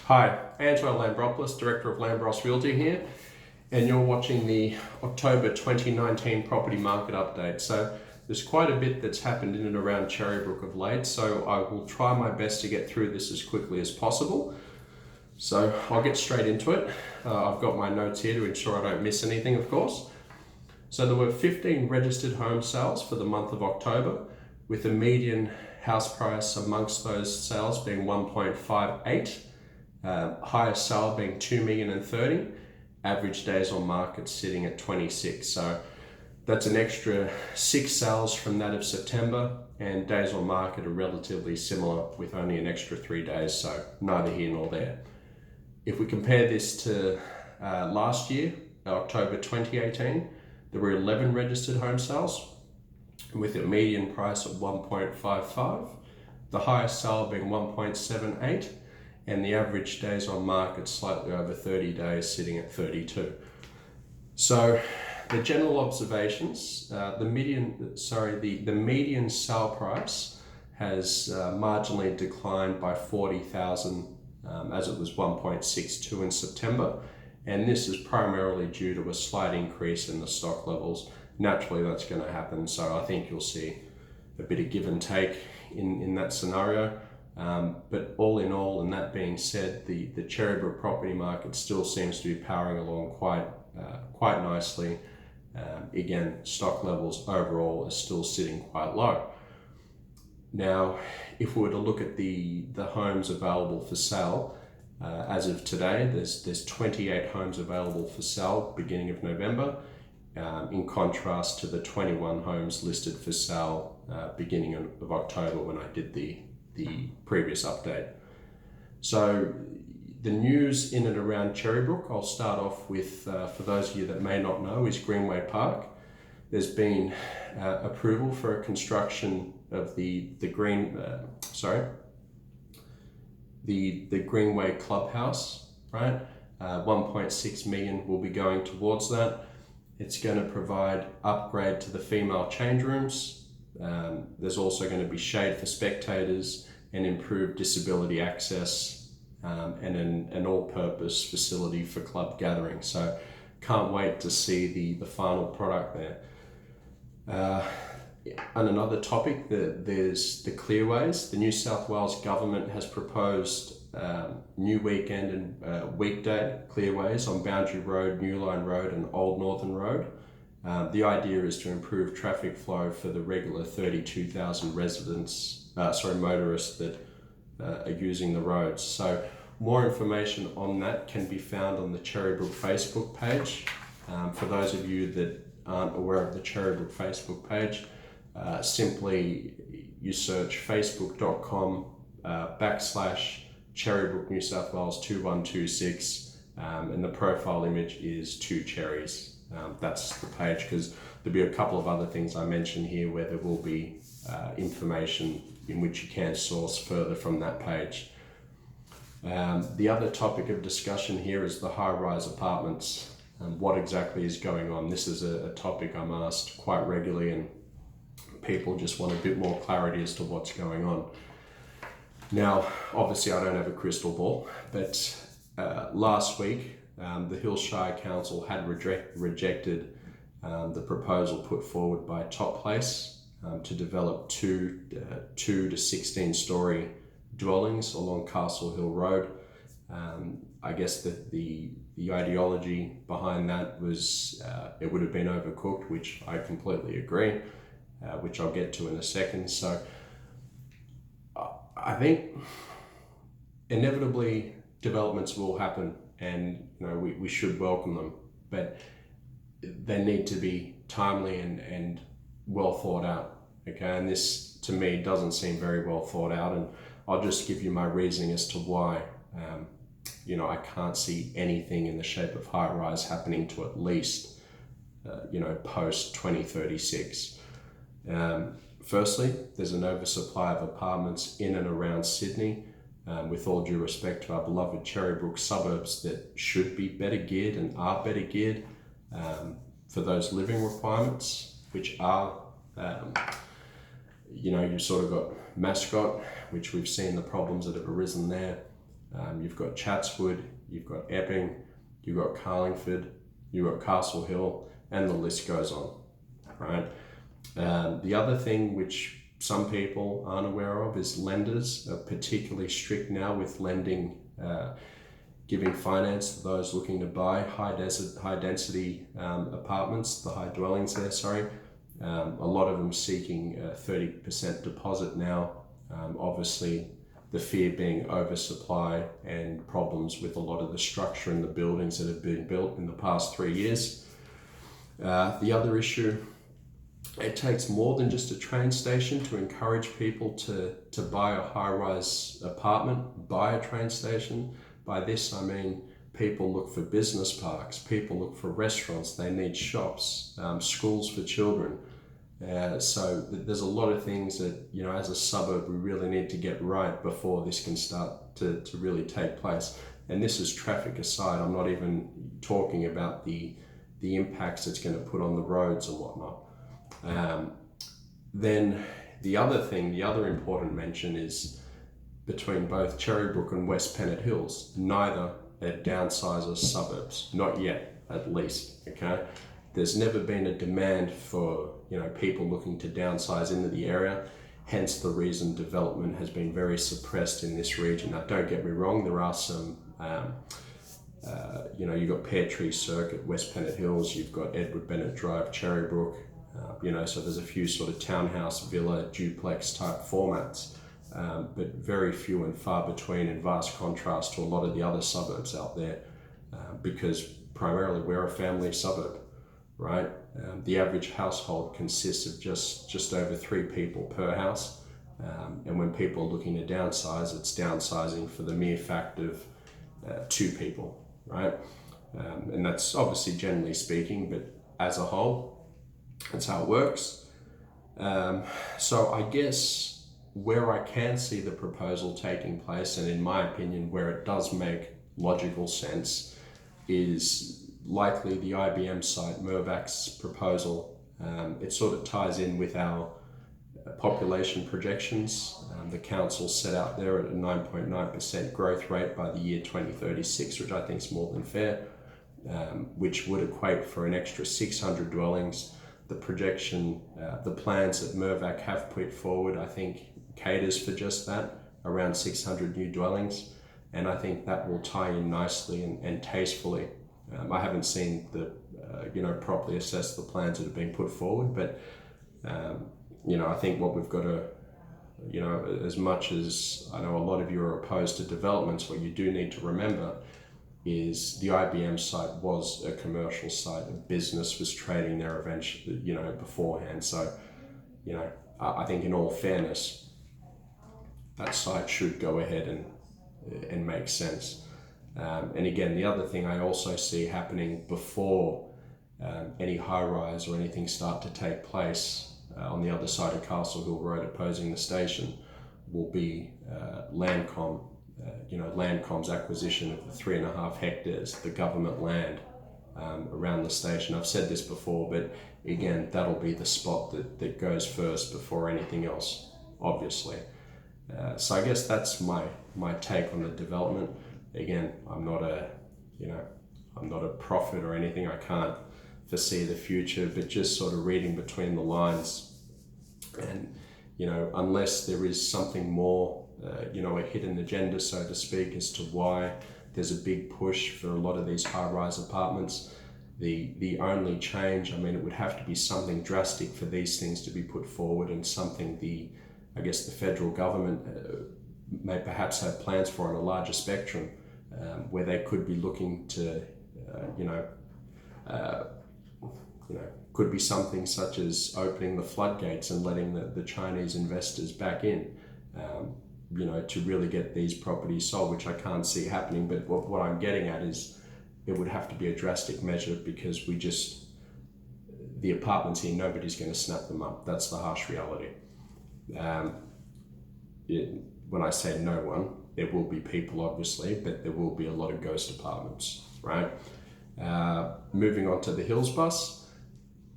Hi, Angelo Lambropoulos, Director of Lambros Realty here, and you're watching the October 2019 property market update. So there's quite a bit that's happened in and around Cherrybrook of late, so I will try my best to get through this as quickly as possible. So I'll get straight into it. I've got my notes here to ensure I don't miss anything, of course. So there were 15 registered home sales for the month of October, with a median house price amongst those sales being 1.58. Highest sale being $2,030,000, average days on market sitting at 26. So that's an extra 6 sales from that of September, and days on market are relatively similar with only an extra 3 days, so neither here nor there. If we compare this to last year, October 2018, there were 11 registered home sales with a median price of 1.55, the highest sale being 1.78, and the average days on market slightly over 30 days, sitting at 32. So the general observations, the median sale price has marginally declined by 40,000 as it was 1.62 in September, and this is primarily due to a slight increase in the stock levels. Naturally, that's going to happen, so I think you'll see a bit of give and take in that scenario. But all in all, and that being said, the Cherrybrook property market still seems to be powering along quite nicely. Again, stock levels overall are still sitting quite low. Now, if we were to look at the homes available for sale, as of today, there's 28 homes available for sale beginning of November, in contrast to the 21 homes listed for sale beginning of October when I did the previous update. So the news in and around Cherrybrook, I'll start off with, for those of you that may not know, is Greenway Park. There's been approval for a construction of the Greenway Clubhouse, right? 1.6 million will be going towards that. It's going to provide upgrade to the female change rooms. There's also going to be shade for spectators and improved disability access, and an all-purpose facility for club gatherings. So can't wait to see the final product there. On another topic, there's the clearways. The New South Wales government has proposed new weekend and weekday clearways on Boundary Road, New Line Road and Old Northern Road. The idea is to improve traffic flow for the regular 32,000 motorists that are using the roads. So more information on that can be found on the Cherrybrook Facebook page. For those of you that aren't aware of the Cherrybrook Facebook page, simply you search facebook.com /Cherrybrook New South Wales 2126, and the profile image is 2 cherries. That's the page, because there'll be a couple of other things I mentioned here where there will be information in which you can source further from that page. The other topic of discussion here is the high-rise apartments. What exactly is going on? This is a topic I'm asked quite regularly, and people just want a bit more clarity as to what's going on. Now, obviously I don't have a crystal ball, but last week the Hills Shire Council had rejected the proposal put forward by Top Place to develop two to 16 story dwellings along Castle Hill Road. I guess that the ideology behind that was it would have been overcooked, which I completely agree, which I'll get to in a second. So I think inevitably developments will happen, and we should welcome them, but they need to be timely and well thought out. Okay, and this to me doesn't seem very well thought out, and I'll just give you my reasoning as to why. I can't see anything in the shape of high rise happening to at least post 2036. Firstly, there's an oversupply of apartments in and around Sydney, with all due respect to our beloved Cherrybrook suburbs, that should be better geared and are better geared for those living requirements, which are, you've sort of got Mascot, which we've seen the problems that have arisen there. You've got Chatswood, you've got Epping, you've got Carlingford, you've got Castle Hill, and the list goes on, right? The other thing which some people aren't aware of is lenders are particularly strict now with lending, giving finance to those looking to buy high density apartments, the high dwellings there, sorry. A lot of them seeking a 30% deposit now. Obviously, the fear being oversupply and problems with a lot of the structure in the buildings that have been built in the past 3 years. The other issue, it takes more than just a train station to encourage people to buy a high-rise apartment, buy a train station. By this, I mean people look for business parks, people look for restaurants, they need shops, schools for children. So there's a lot of things that, you know, as a suburb, we really need to get right before this can start to really take place. And this is traffic aside. I'm not even talking about the impacts it's going to put on the roads and whatnot. Then the other important mention is between both Cherrybrook and West Pennant Hills, neither are downsizer suburbs, not yet at least, okay? There's never been a demand for, you know, people looking to downsize into the area, hence the reason development has been very suppressed in this region. Now, don't get me wrong, there are some, you know, you've got Pear Tree Circuit, West Pennant Hills, you've got Edward Bennett Drive, Cherrybrook, you know, so there's a few sort of townhouse, villa, duplex type formats, but very few and far between, in vast contrast to a lot of the other suburbs out there, because primarily we're a family suburb, right? The average household consists of just over 3 people per house, and when people are looking to downsize, it's downsizing for the mere fact of 2 people, right? And that's obviously generally speaking, but as a whole, that's how it works. So I guess where I can see the proposal taking place, and in my opinion, where it does make logical sense, is likely the IBM Site, Mirvac's proposal. It sort of ties in with our population projections. The council set out there at a 9.9% growth rate by the year 2036, which I think is more than fair, which would equate for an extra 600 dwellings. The projection, the plans that Mirvac have put forward, I think caters for just that, around 600 new dwellings. And I think that will tie in nicely and tastefully. I haven't seen the, you know, properly assess the plans that have been put forward, but, you know, I think what we've got to, you know, as much as I know a lot of you are opposed to developments, what you do need to remember is the IBM site was a commercial site. A business was trading there eventually, you know, beforehand. So, you know, I think in all fairness, that site should go ahead and make sense. And again, the other thing I also see happening before any high-rise or anything start to take place on the other side of Castle Hill Road opposing the station will be Landcom. You know, Landcom's acquisition of the 3.5 hectares, the government land around the station. I've said this before, but again, that'll be the spot that goes first before anything else, obviously. So I guess that's my take on the development. Again, I'm not a prophet or anything. I can't foresee the future, but just sort of reading between the lines, and, you know, unless there is something more, you know, a hidden agenda, so to speak, as to why there's a big push for a lot of these high-rise apartments. The only change, I mean, it would have to be something drastic for these things to be put forward, and something I guess the federal government may perhaps have plans for on a larger spectrum, where they could be looking to, could be something such as opening the floodgates and letting the Chinese investors back in, you know, to really get these properties sold, which I can't see happening. But what I'm getting at is it would have to be a drastic measure, because the apartments here, nobody's going to snap them up. That's the harsh reality. When I say no one, there will be people, obviously, but there will be a lot of ghost apartments, right? Moving on to the Hills Bus.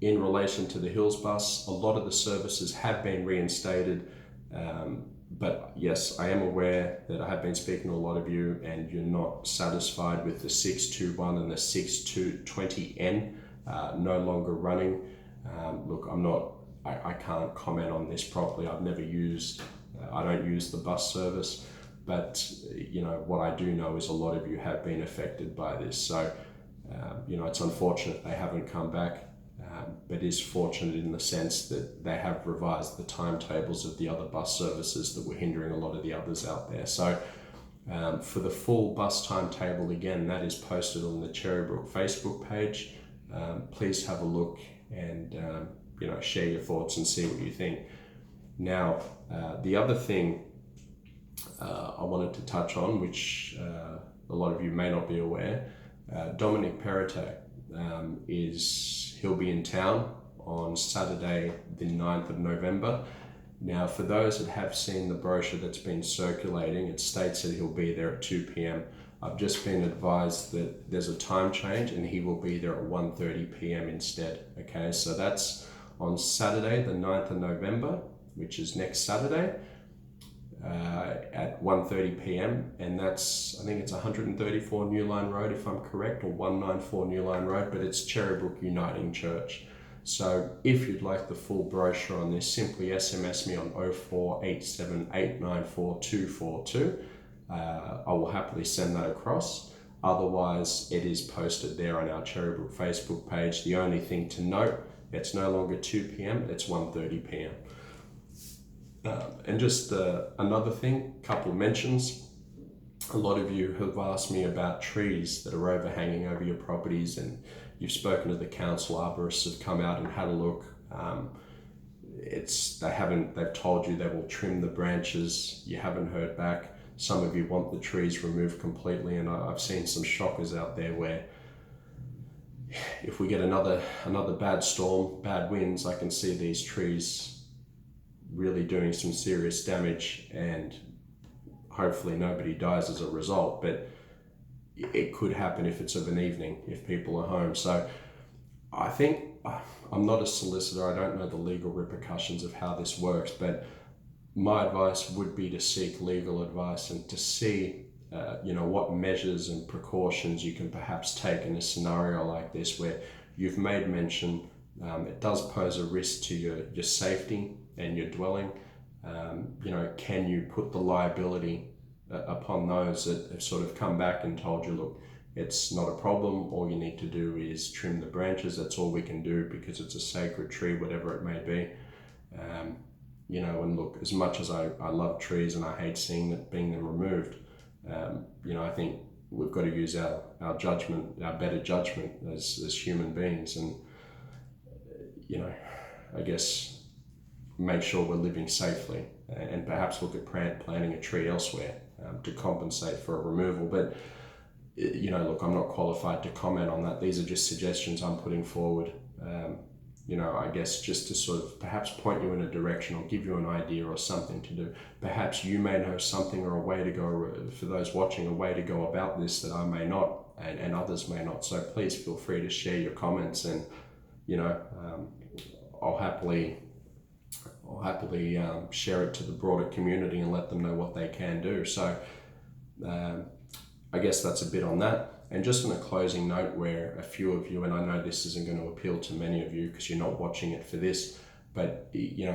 In relation to the Hills Bus, a lot of the services have been reinstated. But yes, I am aware that I have been speaking to a lot of you and you're not satisfied with the 621 and the 6220N no longer running. Look, I can't comment on this properly. I've never used, I don't use the bus service, but what I do know is a lot of you have been affected by this. So, it's unfortunate they haven't come back. But is fortunate in the sense that they have revised the timetables of the other bus services that were hindering a lot of the others out there. So for the full bus timetable, again, that is posted on the Cherrybrook Facebook page. Please have a look and share your thoughts and see what you think. Now, the other thing I wanted to touch on, which a lot of you may not be aware, Dominic Perrottet he'll be in town on Saturday the 9th of November. Now, for those that have seen the brochure that's been circulating, it states that he'll be there at 2 p.m. I've just been advised that there's a time change and he will be there at 1:30 p.m. instead. Okay, so that's on Saturday the 9th of November, which is next Saturday, at 1:30 p.m. and that's, I think it's 134 New Line Road if I'm correct, or 194 New Line Road, but it's Cherrybrook Uniting Church. So if you'd like the full brochure on this, simply SMS me on 0487894242. I will happily send that across. Otherwise, it is posted there on our Cherrybrook Facebook page. The only thing to note, it's no longer 2 p.m, it's 1:30 p.m. And just another thing, couple mentions. A lot of you have asked me about trees that are overhanging over your properties, and you've spoken to the council. Arborists have come out and had a look. They've told you they will trim the branches. You haven't heard back. Some of you want the trees removed completely, and I've seen some shockers out there where if we get another bad storm, bad winds, I can see these trees really doing some serious damage, and hopefully nobody dies as a result, but it could happen if it's of an evening, if people are home. So I think, I'm not a solicitor, I don't know the legal repercussions of how this works, but my advice would be to seek legal advice and to see what measures and precautions you can perhaps take in a scenario like this where you've made mention it does pose a risk to your safety and your dwelling. Can you put the liability upon those that have sort of come back and told you, look, it's not a problem, all you need to do is trim the branches, that's all we can do because it's a sacred tree, whatever it may be. And look, as much as I love trees and I hate seeing them removed, I think we've got to use our judgment, our better judgment as human beings, and I guess make sure we're living safely, and perhaps look at planting a tree elsewhere to compensate for a removal. But look, I'm not qualified to comment on that. These are just suggestions I'm putting forward. I guess just to sort of perhaps point you in a direction or give you an idea or something to do. Perhaps you may know something or a way to go, for those watching, a way to go about this that I may not, and others may not. So please feel free to share your comments, and I'll happily share it to the broader community and let them know what they can do. So I guess that's a bit on that. And just on a closing note, where a few of you, and I know this isn't going to appeal to many of you because you're not watching it for this, but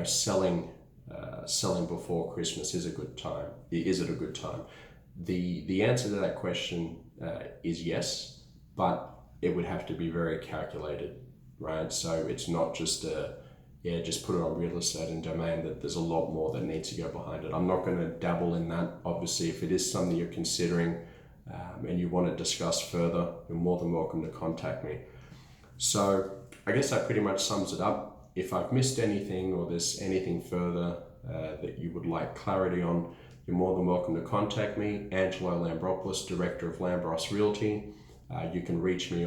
selling before Christmas is a good time. Is it a good time? The answer to that question is yes, but it would have to be very calculated, right? So it's not just just put it on real estate and domain. That there's a lot more that needs to go behind it. I'm not going to dabble in that. Obviously, if it is something you're considering and you want to discuss further, you're more than welcome to contact me. So I guess that pretty much sums it up. If I've missed anything or there's anything further that you would like clarity on, you're more than welcome to contact me. Angelo Lambropoulos, Director of Lambros Realty. You can reach me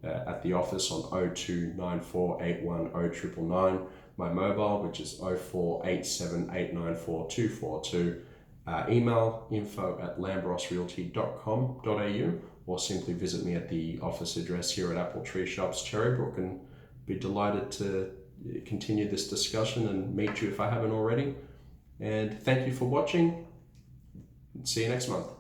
at the office on 0294810999, my mobile, which is 0487894242. Email info@lambrosrealty.com.au, or simply visit me at the office address here at Apple Tree Shops, Cherrybrook, and be delighted to continue this discussion and meet you if I haven't already. And thank you for watching. See you next month.